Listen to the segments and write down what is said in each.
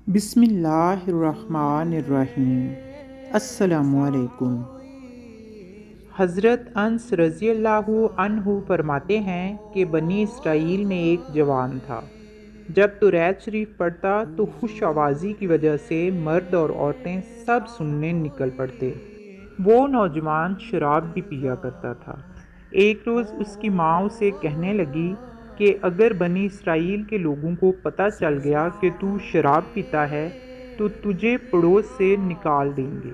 بسم اللہ الرحمن الرحیم۔ السلام علیکم۔ حضرت انس رضی اللہ عنہ فرماتے ہیں کہ بنی اسرائیل میں ایک جوان تھا، جب توریت شریف پڑھتا تو خوش آوازی کی وجہ سے مرد اور عورتیں سب سننے نکل پڑتے۔ وہ نوجوان شراب بھی پیا کرتا تھا۔ ایک روز اس کی ماں اسے کہنے لگی کہ اگر بنی اسرائیل کے لوگوں کو پتہ چل گیا کہ تو شراب پیتا ہے تو تجھے پڑوس سے نکال دیں گے۔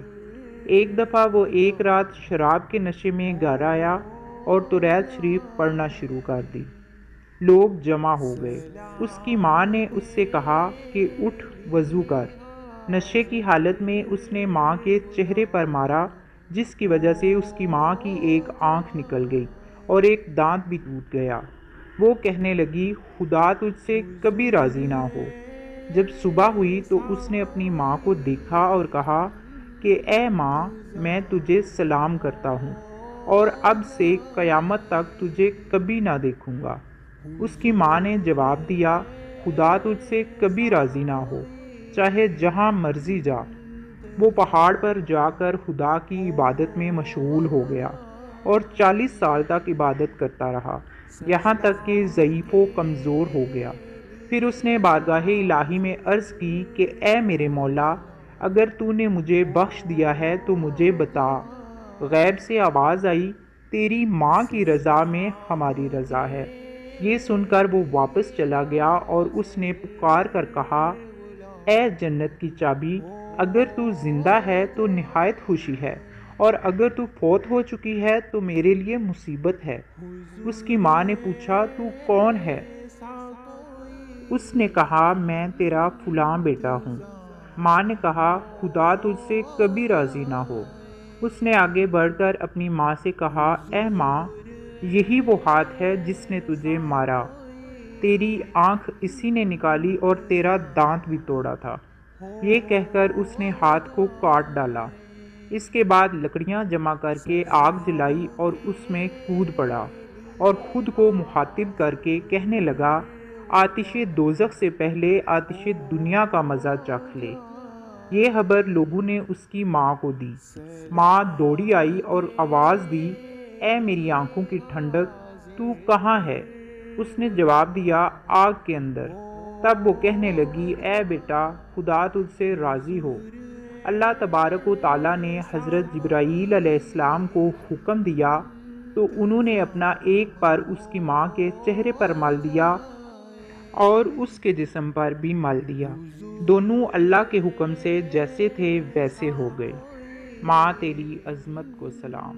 ایک دفعہ وہ ایک رات شراب کے نشے میں گھر آیا اور توریت شریف پڑھنا شروع کر دی۔ لوگ جمع ہو گئے۔ اس کی ماں نے اس سے کہا کہ اٹھ وضو کر۔ نشے کی حالت میں اس نے ماں کے چہرے پر مارا، جس کی وجہ سے اس کی ماں کی ایک آنکھ نکل گئی اور ایک دانت بھی ٹوٹ گیا۔ وہ کہنے لگی، خدا تجھ سے کبھی راضی نہ ہو۔ جب صبح ہوئی تو اس نے اپنی ماں کو دیکھا اور کہا کہ اے ماں، میں تجھے سلام کرتا ہوں اور اب سے قیامت تک تجھے کبھی نہ دیکھوں گا۔ اس کی ماں نے جواب دیا، خدا تجھ سے کبھی راضی نہ ہو، چاہے جہاں مرضی جا۔ وہ پہاڑ پر جا کر خدا کی عبادت میں مشغول ہو گیا اور 40 سال تک عبادت کرتا رہا، یہاں تک کہ ضعیف و کمزور ہو گیا۔ پھر اس نے بارگاہ الہی میں عرض کی کہ اے میرے مولا، اگر تو نے مجھے بخش دیا ہے تو مجھے بتا۔ غیب سے آواز آئی، تیری ماں کی رضا میں ہماری رضا ہے۔ یہ سن کر وہ واپس چلا گیا اور اس نے پکار کر کہا، اے جنت کی چابی، اگر تو زندہ ہے تو نہایت خوشی ہے، اور اگر تو فوت ہو چکی ہے تو میرے لیے مصیبت ہے۔ اس کی ماں نے پوچھا، تو کون ہے؟ اس نے کہا، میں تیرا فلاں بیٹا ہوں۔ ماں نے کہا، خدا تجھ سے کبھی راضی نہ ہو۔ اس نے آگے بڑھ کر اپنی ماں سے کہا، اے ماں، یہی وہ ہاتھ ہے جس نے تجھے مارا، تیری آنکھ اسی نے نکالی اور تیرا دانت بھی توڑا تھا۔ یہ کہہ کر اس نے ہاتھ کو کاٹ ڈالا۔ اس کے بعد لکڑیاں جمع کر کے آگ جلائی اور اس میں کود پڑا اور خود کو مخاطب کر کے کہنے لگا، آتش دوزخ سے پہلے آتش دنیا کا مزہ چکھ لے۔ یہ خبر لوگوں نے اس کی ماں کو دی۔ ماں دوڑی آئی اور آواز دی، اے میری آنکھوں کی ٹھنڈک، تو کہاں ہے؟ اس نے جواب دیا، آگ کے اندر۔ تب وہ کہنے لگی، اے بیٹا، خدا تجھ سے راضی ہو۔ اللہ تبارک و تعالیٰ نے حضرت جبرائیل علیہ السلام کو حکم دیا تو انہوں نے اپنا ایک پر اس کی ماں کے چہرے پر مل دیا اور اس کے جسم پر بھی مل دیا۔ دونوں اللہ کے حکم سے جیسے تھے ویسے ہو گئے۔ ماں تیری عظمت کو سلام۔